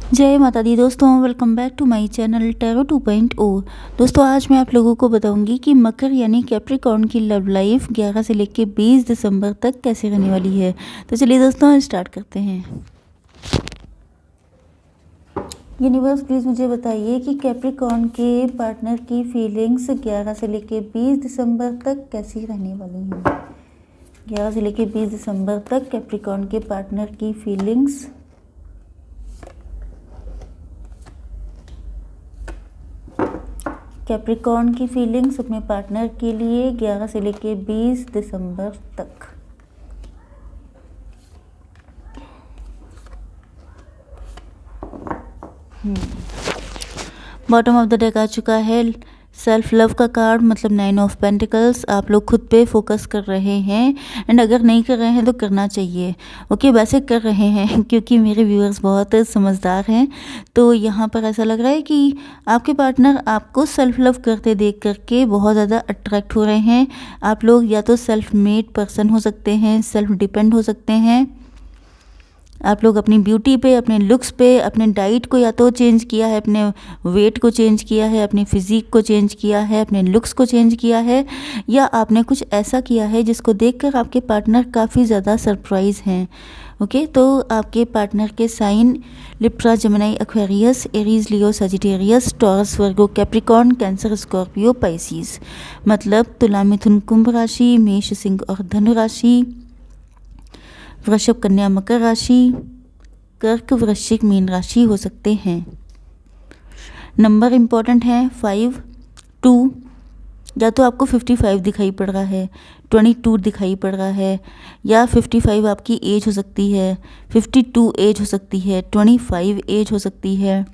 जय माता दी दोस्तों, welcome back to my channel tarot 2.0। दोस्तों आज मैं आप लोगों को बताऊंगी कि मकर यानी कैप्रिकॉर्न की लव लाइफ 11 से लेकर 20 दिसंबर तक कैसे रहने वाली है। तो चलिए दोस्तों स्टार्ट करते हैं। यूनिवर्स प्लीज़ मुझे बताइए कि कैप्रिकॉर्न के पार्टनर की फीलिंग्स 11 से लेकर 20 दिसंबर तक कैसी रहने वाली हैं। 11 से लेकर 20 दिसंबर तक कैप्रिकॉर्न के पार्टनर की फीलिंग्स। कैप्रिकॉर्न की फीलिंग्स अपने पार्टनर के लिए 11 से लेकर 20 दिसंबर तक। बॉटम ऑफ द डेक आ चुका है सेल्फ लव का कार्ड, मतलब 9 ऑफ पेंटिकल्स। आप लोग खुद पे फोकस कर रहे हैं एंड अगर नहीं कर रहे हैं तो करना चाहिए। ओके, वैसे कर रहे हैं क्योंकि मेरे व्यूअर्स बहुत समझदार हैं। तो यहाँ पर ऐसा लग रहा है कि आपके पार्टनर आपको सेल्फ लव करते देख करके बहुत ज़्यादा अट्रैक्ट हो रहे हैं। आप लोग या तो सेल्फ मेड पर्सन हो सकते हैं, सेल्फ डिपेंड हो सकते हैं। आप लोग अपनी ब्यूटी पे, अपने लुक्स पे, अपने डाइट को या तो चेंज किया है, अपने वेट को चेंज किया है, अपनी फिजिक को चेंज किया है, अपने लुक्स को चेंज किया है, या आपने कुछ ऐसा किया है जिसको देखकर आपके पार्टनर काफ़ी ज़्यादा सरप्राइज हैं। ओके, तो आपके पार्टनर के sign Libra, Gemini, Aquarius, Aries, Leo, Sagittarius, Taurus, Virgo, Capricorn, Cancer, Scorpio, Pisces. मतलब तुला, मिथुन, कुंभ राशि, मेष, सिंह और धनु राशि, वृषभ, कन्या, मकर राशि, कर्क, वृश्चिक, मीन राशि हो सकते हैं। नंबर इंपॉर्टेंट है 5, 2, या तो आपको 55 दिखाई पड़ रहा है, 22 दिखाई पड़ रहा है, या 55 आपकी एज हो सकती है, 52 एज हो सकती है, 25 एज हो सकती है,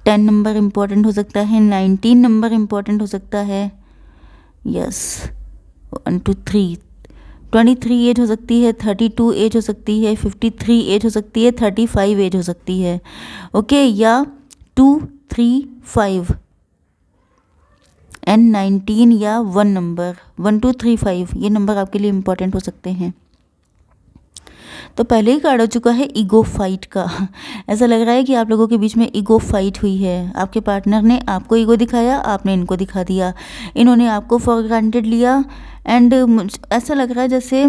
10 नंबर इंपॉर्टेंट हो सकता है, 19 नंबर इंपॉर्टेंट हो सकता है। यस, 1 2 3, 23 एज हो सकती है, 32 एज हो सकती है, 53 एज हो सकती है, 35 एज हो सकती है। ओके, या 2 3 5 एंड 19 या 1 नंबर, 1 2 3 5 ये नंबर आपके लिए इम्पोर्टेंट हो सकते हैं। तो पहले ही कार्ड हो चुका है ईगो फाइट का। ऐसा लग रहा है कि आप लोगों के बीच में ईगो फाइट हुई है। आपके पार्टनर ने आपको ईगो दिखाया, आपने इनको दिखा दिया, इन्होंने आपको फॉर ग्रांटेड लिया एंड ऐसा लग रहा है जैसे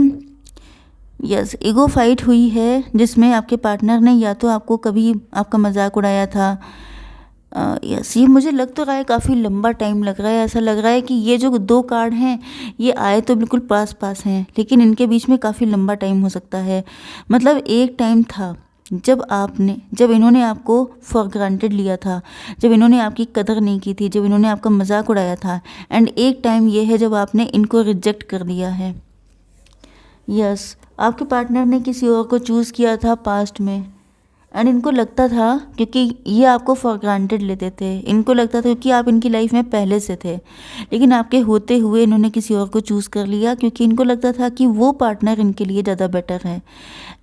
यस ईगो फाइट हुई है जिसमें आपके पार्टनर ने या तो आपको कभी आपका मजाक उड़ाया था। यस, ये मुझे लग तो रहा है काफ़ी लंबा टाइम लग रहा है। ऐसा लग रहा है कि ये जो 2 कार्ड हैं ये आए तो बिल्कुल पास पास हैं, लेकिन इनके बीच में काफ़ी लंबा टाइम हो सकता है। मतलब एक टाइम था जब इन्होंने आपको फॉर ग्रांटेड लिया था, जब इन्होंने आपकी कदर नहीं की थी, जब इन्होंने आपका मजाक उड़ाया था, एंड एक टाइम ये है जब आपने इनको रिजेक्ट कर दिया है। यस, आपके पार्टनर ने किसी और को चूज़ किया था पास्ट में एंड इनको लगता था, क्योंकि ये आपको फॉर ग्रांटेड लेते थे, इनको लगता था क्योंकि आप इनकी लाइफ में पहले से थे, लेकिन आपके होते हुए इन्होंने किसी और को चूज़ कर लिया क्योंकि इनको लगता था कि वो पार्टनर इनके लिए ज़्यादा बेटर है।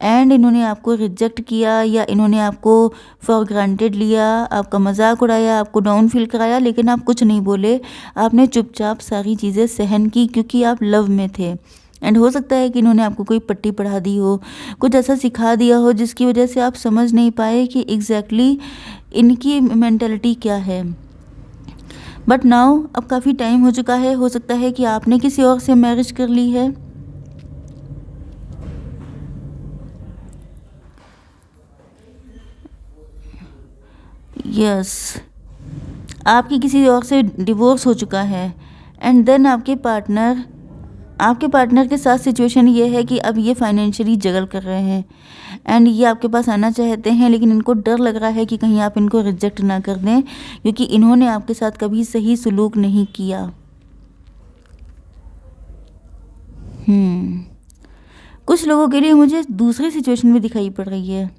एंड इन्होंने आपको रिजेक्ट किया या इन्होंने आपको फॉर ग्रांटेड लिया, आपका मजाक उड़ाया, आपको डाउन फील कराया, लेकिन आप कुछ नहीं बोले। आपने चुपचाप सारी चीज़ें सहन की क्योंकि आप लव में थे। एंड हो सकता है कि इन्होंने आपको कोई पट्टी पढ़ा दी हो, कुछ ऐसा सिखा दिया हो जिसकी वजह से आप समझ नहीं पाए कि एग्जैक्टली इनकी मेंटालिटी क्या है। बट नाउ अब काफ़ी टाइम हो चुका है, हो सकता है कि आपने किसी और से मैरिज कर ली है। यस, आपकी किसी और से डिवोर्स हो चुका है एंड देन आपके पार्टनर के साथ सिचुएशन ये है कि अब ये फाइनेंशियली जगल कर रहे हैं एंड ये आपके पास आना चाहते हैं, लेकिन इनको डर लग रहा है कि कहीं आप इनको रिजेक्ट ना कर दें क्योंकि इन्होंने आपके साथ कभी सही सलूक नहीं किया। कुछ लोगों के लिए मुझे दूसरी सिचुएशन भी दिखाई पड़ रही है।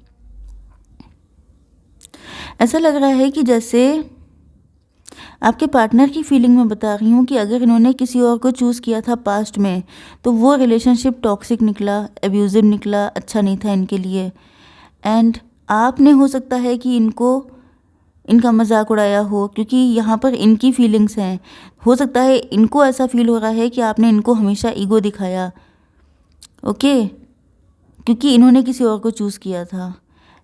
ऐसा लग रहा है कि जैसे आपके पार्टनर की फीलिंग में बता रही हूँ कि अगर इन्होंने किसी और को चूज़ किया था पास्ट में तो वो रिलेशनशिप टॉक्सिक निकला, एब्यूजिव निकला, अच्छा नहीं था इनके लिए। एंड आपने हो सकता है कि इनका मजाक उड़ाया हो क्योंकि यहाँ पर इनकी फीलिंग्स हैं। हो सकता है इनको ऐसा फील हो रहा है कि आपने इनको हमेशा ईगो दिखाया। ओके, क्योंकि इन्होंने किसी और को चूज़ किया था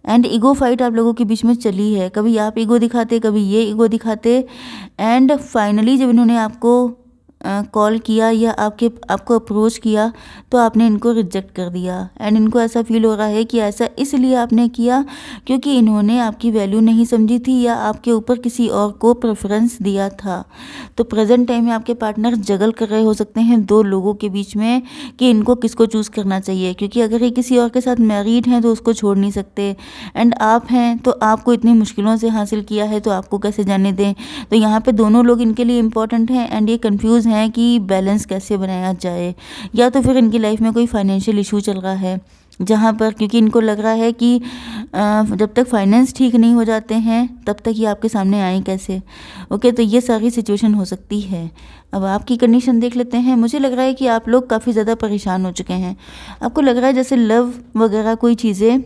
एंड ईगो फाइट आप लोगों के बीच में चली है, कभी आप ईगो दिखाते, कभी ये ईगो दिखाते, एंड फाइनली जब इन्होंने आपको कॉल किया या आपको अप्रोच किया तो आपने इनको रिजेक्ट कर दिया। एंड इनको ऐसा फील हो रहा है कि ऐसा इसलिए आपने किया क्योंकि इन्होंने आपकी वैल्यू नहीं समझी थी या आपके ऊपर किसी और को प्रेफरेंस दिया था। तो प्रेजेंट टाइम में आपके पार्टनर जगल कर रहे हो सकते हैं दो लोगों के बीच में कि इनको किसको चूज़ करना चाहिए, क्योंकि अगर ये किसी और के साथ मैरिड हैं तो उसको छोड़ नहीं सकते, एंड आप हैं तो आपको इतनी मुश्किलों से हासिल किया है तो आपको कैसे जाने दें। तो यहाँ पे दोनों लोग इनके लिए इम्पोर्टेंट हैं एंड ये कंफ्यूज हैं कि बैलेंस कैसे बनाया जाए, या तो फिर इनकी लाइफ में कोई फाइनेंशियल इशू चल रहा है जहाँ पर, क्योंकि इनको लग रहा है कि जब तक फाइनेंस ठीक नहीं हो जाते हैं तब तक ये आपके सामने आए कैसे। ओके, तो ये सारी सिचुएशन हो सकती है। अब आपकी कंडीशन देख लेते हैं। मुझे लग रहा है कि आप लोग काफ़ी ज़्यादा परेशान हो चुके हैं। आपको लग रहा है जैसे लव वगैरह कोई चीज़ें,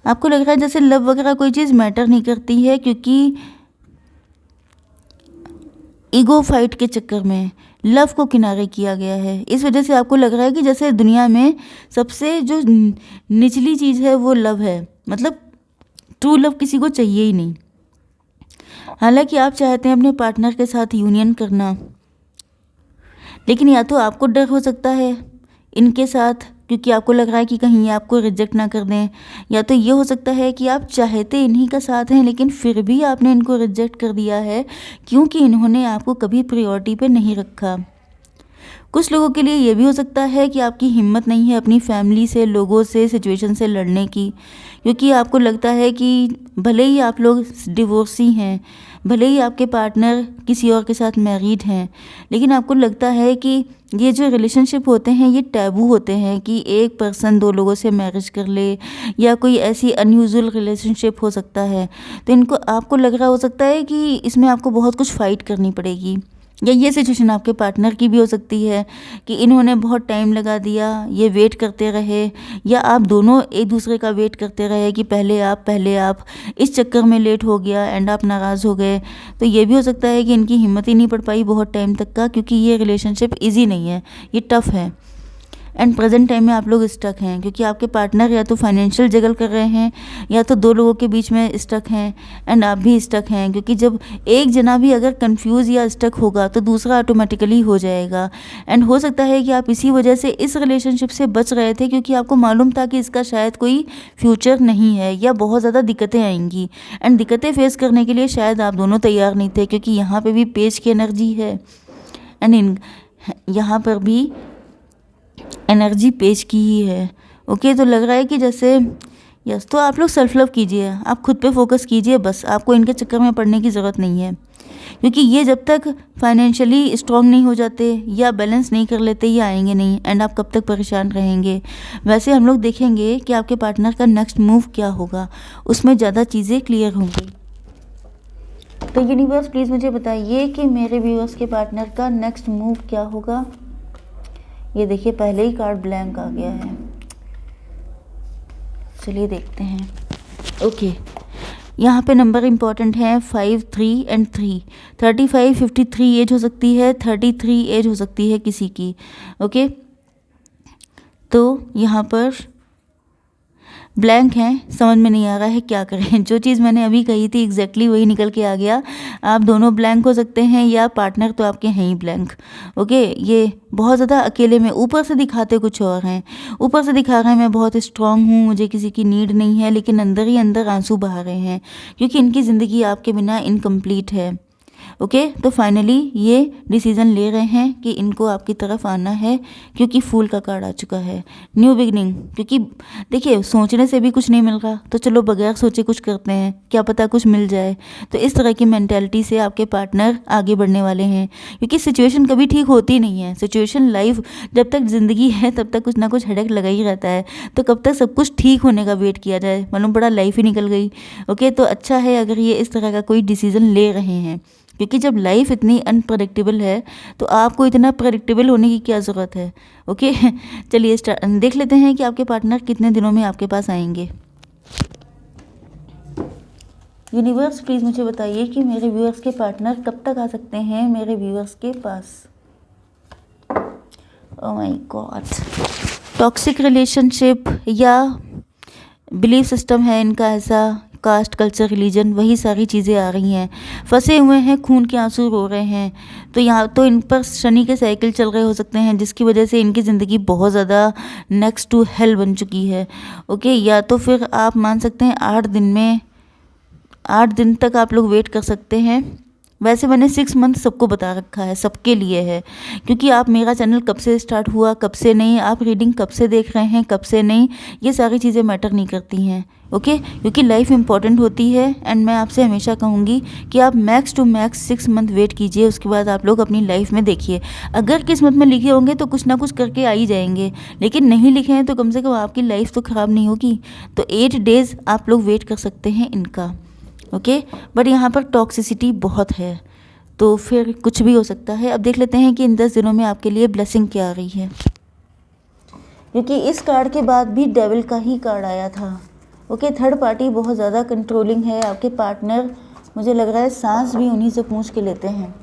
आपको लग रहा है जैसे लव वगैरह कोई चीज़ मैटर नहीं करती है, क्योंकि ईगो फाइट के चक्कर में लव को किनारे किया गया है। इस वजह से आपको लग रहा है कि जैसे दुनिया में सबसे जो निचली चीज़ है वो लव है, मतलब ट्रू लव किसी को चाहिए ही नहीं। हालांकि आप चाहते हैं अपने पार्टनर के साथ यूनियन करना, लेकिन या तो आपको डर हो सकता है इनके साथ क्योंकि आपको लग रहा है कि कहीं ये आपको रिजेक्ट ना कर दें, या तो ये हो सकता है कि आप चाहते इन्हीं का साथ हैं लेकिन फिर भी आपने इनको रिजेक्ट कर दिया है क्योंकि इन्होंने आपको कभी प्रायोरिटी पे नहीं रखा। कुछ लोगों के लिए ये भी हो सकता है कि आपकी हिम्मत नहीं है अपनी फैमिली से, लोगों से, सिचुएशन से लड़ने की, क्योंकि आपको लगता है कि भले ही आप लोग डिवोर्सी हैं, भले ही आपके पार्टनर किसी और के साथ मैरिड हैं, लेकिन आपको लगता है कि ये जो रिलेशनशिप होते हैं ये टैबू होते हैं कि एक पर्सन दो लोगों से मैरिज कर ले या कोई ऐसी अनयूजुअल रिलेशनशिप हो सकता है। तो इनको आपको लग रहा हो सकता है कि इसमें आपको बहुत कुछ फाइट करनी पड़ेगी, या ये सिचुएशन आपके पार्टनर की भी हो सकती है कि इन्होंने बहुत टाइम लगा दिया, ये वेट करते रहे, या आप दोनों एक दूसरे का वेट करते रहे कि पहले आप, इस चक्कर में लेट हो गया एंड आप नाराज़ हो गए। तो ये भी हो सकता है कि इनकी हिम्मत ही नहीं पड़ पाई बहुत टाइम तक का, क्योंकि ये रिलेशनशिप ईजी नहीं है, ये टफ़ है। एंड प्रेजेंट टाइम में आप लोग स्टक हैं क्योंकि आपके पार्टनर या तो फाइनेंशियल जगल कर रहे हैं या तो दो लोगों के बीच में स्टक हैं, एंड आप भी स्टक हैं क्योंकि जब एक जना भी अगर कंफ्यूज या स्टक होगा तो दूसरा ऑटोमेटिकली हो जाएगा। एंड हो सकता है कि आप इसी वजह से इस रिलेशनशिप से बच रहे थे क्योंकि आपको मालूम था कि इसका शायद कोई फ्यूचर नहीं है या बहुत ज़्यादा दिक्कतें आएंगी, एंड दिक्कतें फेस करने के लिए शायद आप दोनों तैयार नहीं थे, क्योंकि यहाँ पर भी पेज की एनर्जी है एंड यहाँ पर भी एनर्जी पेज की ही है। ओके, तो लग रहा है कि जैसे यस, तो आप लोग सेल्फ लव कीजिए, आप खुद पे फोकस कीजिए, बस आपको इनके चक्कर में पड़ने की ज़रूरत नहीं है, क्योंकि ये जब तक फाइनेंशियली स्ट्रॉन्ग नहीं हो जाते या बैलेंस नहीं कर लेते ये आएंगे नहीं, एंड आप कब तक परेशान रहेंगे। वैसे हम लोग देखेंगे कि आपके पार्टनर का नेक्स्ट मूव क्या होगा, उसमें ज़्यादा चीज़ें क्लियर होंगी। तो यूनिवर्स प्लीज़ मुझे बताइए कि मेरे व्यूअर्स के पार्टनर का नेक्स्ट मूव क्या होगा। ये देखिए पहले ही कार्ड ब्लैंक आ गया है, चलिए देखते हैं। ओके, यहाँ पे नंबर इम्पॉर्टेंट हैं 5, 3 एंड 3। 35, 53 एज हो सकती है, 33 एज हो सकती है किसी की। ओके, तो यहाँ पर ब्लैंक हैं, समझ में नहीं आ रहा है क्या करें। जो चीज़ मैंने अभी कही थी एग्जैक्टली वही निकल के आ गया। आप दोनों ब्लैंक हो सकते हैं या पार्टनर तो आपके हैं ही ब्लैंक। ओके, ये बहुत ज़्यादा अकेले में, ऊपर से दिखाते कुछ और हैं, ऊपर से दिखा रहे हैं मैं बहुत स्ट्रांग हूँ, मुझे किसी की नीड नहीं है, लेकिन अंदर ही अंदर आंसू बहा रहे हैं क्योंकि इनकी ज़िंदगी आपके बिना इनकम्प्लीट है। ओके, तो फाइनली ये डिसीज़न ले रहे हैं कि इनको आपकी तरफ आना है क्योंकि फूल का कार्ड आ चुका है, न्यू बिगनिंग। क्योंकि देखिए सोचने से भी कुछ नहीं मिल रहा तो चलो बगैर सोचे कुछ करते हैं, क्या पता कुछ मिल जाए। तो इस तरह की मेंटालिटी से आपके पार्टनर आगे बढ़ने वाले हैं, क्योंकि सिचुएशन कभी ठीक होती नहीं है। सिचुएशन लाइफ जब तक ज़िंदगी है तब तक कुछ ना कुछ हेडेक लगा ही रहता है, तो कब तक सब कुछ ठीक होने का वेट किया जाए, मालूम पड़ा लाइफ ही निकल गई। ओके, तो अच्छा है अगर ये इस तरह का कोई डिसीज़न ले रहे हैं, क्योंकि जब लाइफ इतनी अनप्रडिक्टेबल है तो आपको इतना प्रेडिक्टेबल होने की क्या ज़रूरत है। ओके, चलिए देख लेते हैं कि आपके पार्टनर कितने दिनों में आपके पास आएंगे। यूनिवर्स प्लीज़ मुझे बताइए कि मेरे व्यूअर्स के पार्टनर कब तक आ सकते हैं मेरे व्यूअर्स के पास। Oh my god, toxic relationship या बिलीफ सिस्टम है इनका ऐसा, कास्ट, कल्चर, रिलीजन, वही सारी चीज़ें आ रही हैं। फंसे हुए हैं, खून के आंसू रो रहे हैं, तो यहाँ तो इन पर शनि के साइकिल चल रहे हो सकते हैं, जिसकी वजह से इनकी ज़िंदगी बहुत ज़्यादा नेक्स्ट टू हेल बन चुकी है। ओके, या तो फिर आप मान सकते हैं 8 दिन तक आप लोग वेट कर सकते हैं। वैसे मैंने 6 मंथ सबको बता रखा है, सबके लिए है, क्योंकि आप मेरा चैनल कब से स्टार्ट हुआ, कब से नहीं, आप रीडिंग कब से देख रहे हैं, कब से नहीं, ये सारी चीज़ें मैटर नहीं करती हैं। ओके, क्योंकि लाइफ इंपॉर्टेंट होती है। एंड मैं आपसे हमेशा कहूँगी कि आप max to max 6 month wait कीजिए, उसके बाद आप लोग अपनी लाइफ में देखिए। अगर किस्मत में लिखे होंगे तो कुछ ना कुछ करके आ ही जाएंगे, लेकिन नहीं लिखे हैं तो कम से कम आपकी लाइफ तो ख़राब नहीं होगी। तो 8 डेज़ आप लोग वेट कर सकते हैं इनका। ओके, बट यहाँ पर टॉक्सिसिटी बहुत है, तो फिर कुछ भी हो सकता है। अब देख लेते हैं कि इन 10 दिनों में आपके लिए ब्लेसिंग क्या आ रही है, क्योंकि इस कार्ड के बाद भी डेविल का ही कार्ड आया था। ओके, थर्ड पार्टी बहुत ज़्यादा कंट्रोलिंग है, आपके पार्टनर, मुझे लग रहा है सांस भी उन्हीं से पूछ के लेते हैं।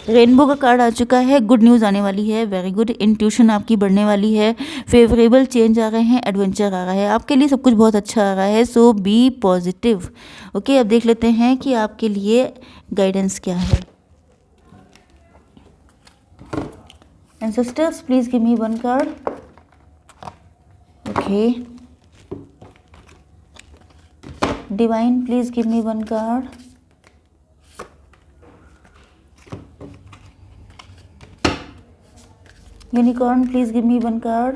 रेनबो का कार्ड आ चुका है, गुड न्यूज़ आने वाली है, वेरी गुड। इंट्यूशन आपकी बढ़ने वाली है, फेवरेबल चेंज आ रहे हैं, एडवेंचर आ रहा है, आपके लिए सब कुछ बहुत अच्छा आ रहा है, सो बी पॉजिटिव। ओके, अब देख लेते हैं कि आपके लिए गाइडेंस क्या है। Ancestors, please give me one card. Okay. Divine, please give me one card. Unicorn, please give me one card.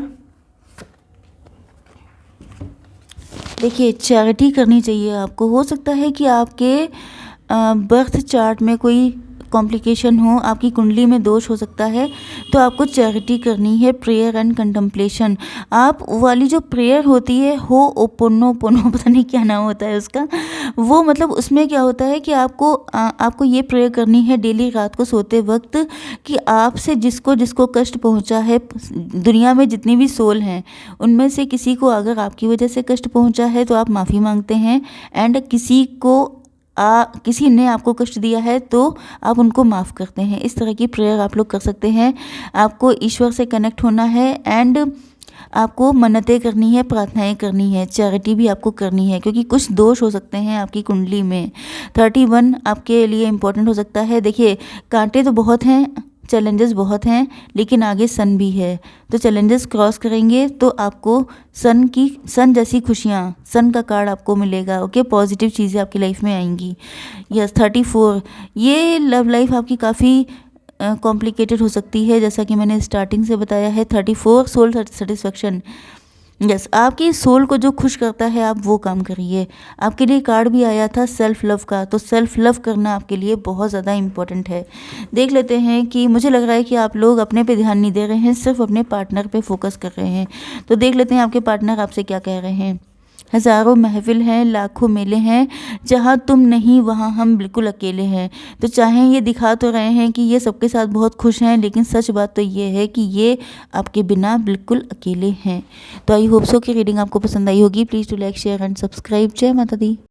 देखिए, चैरिटी करनी चाहिए आपको। हो सकता है कि आपके बर्थ चार्ट में कोई कॉम्प्लिकेशन हो, आपकी कुंडली में दोष हो सकता है, तो आपको चैरिटी करनी है, प्रेयर एंड कंटम्पलेशन। आप वाली जो प्रेयर होती है, हो ओपोनो पोनो, पता नहीं क्या नाम होता है उसका, वो मतलब उसमें क्या होता है कि आपको ये प्रेयर करनी है डेली रात को सोते वक्त कि आपसे जिसको जिसको कष्ट पहुंचा है, दुनिया में जितनी भी सोल हैं उनमें से किसी को अगर आपकी वजह से कष्ट पहुंचा है तो आप माफ़ी मांगते हैं, एंड किसी ने आपको कष्ट दिया है तो आप उनको माफ़ करते हैं। इस तरह की प्रेयर आप लोग कर सकते हैं। आपको ईश्वर से कनेक्ट होना है, एंड आपको मन्नतें करनी है, प्रार्थनाएं करनी है, चैरिटी भी आपको करनी है, क्योंकि कुछ दोष हो सकते हैं आपकी कुंडली में। 31 आपके लिए इम्पोर्टेंट हो सकता है। देखिए, कांटे तो बहुत हैं, चैलेंजेस बहुत हैं, लेकिन आगे सन भी है, तो चैलेंजेस क्रॉस करेंगे तो आपको सन जैसी खुशियाँ, सन का कार्ड आपको मिलेगा। ओके, पॉजिटिव चीज़ें आपकी लाइफ में आएंगी। यस, 34 ये लव लाइफ आपकी काफ़ी कॉम्प्लिकेटेड हो सकती है, जैसा कि मैंने स्टार्टिंग से बताया है। 34 सोल सेटिस्फेक्शन, यस, आपकी सोल को जो खुश करता है आप वो काम करिए। आपके लिए कार्ड भी आया था सेल्फ लव का, तो सेल्फ लव करना आपके लिए बहुत ज़्यादा इम्पोर्टेंट है। देख लेते हैं कि मुझे लग रहा है कि आप लोग अपने पे ध्यान नहीं दे रहे हैं, सिर्फ अपने पार्टनर पे फोकस कर रहे हैं। तो देख लेते हैं आपके पार्टनर आपसे क्या कह रहे हैं। हज़ारों महफिल हैं, लाखों मेले हैं, जहाँ तुम नहीं वहाँ हम बिल्कुल अकेले हैं। तो चाहे ये दिखा तो रहे हैं कि ये सबके साथ बहुत खुश हैं, लेकिन सच बात तो ये है कि ये आपके बिना बिल्कुल अकेले हैं। तो आई होप सो कि रीडिंग आपको पसंद आई होगी। Please to like, share and subscribe. जय माता दी।